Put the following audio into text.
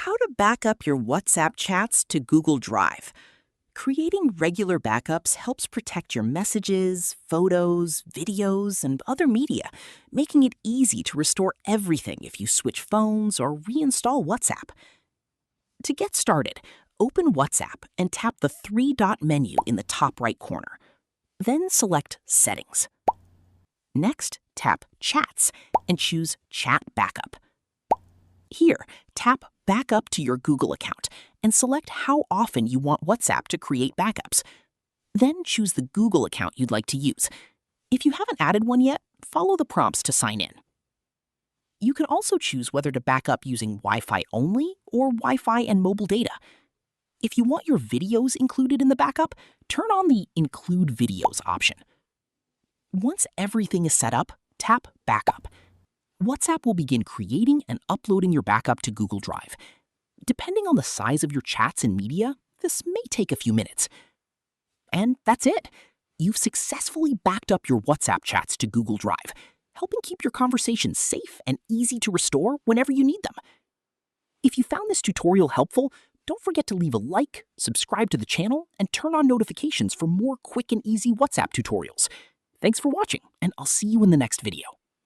How to back up your WhatsApp chats to Google Drive. Creating regular backups helps protect your messages, photos, videos, and other media, making it easy to restore everything if you switch phones or reinstall WhatsApp. To get started, open WhatsApp and tap the three-dot menu in the top right corner. Then select Settings. Next, tap Chats and choose Chat Backup. Here, tap Back Up to your Google account and select how often you want WhatsApp to create backups. Then choose the Google account you'd like to use. If you haven't added one yet, follow the prompts to sign in. You can also choose whether to back up using Wi-Fi only or Wi-Fi and mobile data. If you want your videos included in the backup, turn on the Include Videos option. Once everything is set up, tap Backup. WhatsApp will begin creating and uploading your backup to Google Drive. Depending on the size of your chats and media, this may take a few minutes. And that's it. You've successfully backed up your WhatsApp chats to Google Drive, helping keep your conversations safe and easy to restore whenever you need them. If you found this tutorial helpful, don't forget to leave a like, subscribe to the channel, and turn on notifications for more quick and easy WhatsApp tutorials. Thanks for watching, and I'll see you in the next video.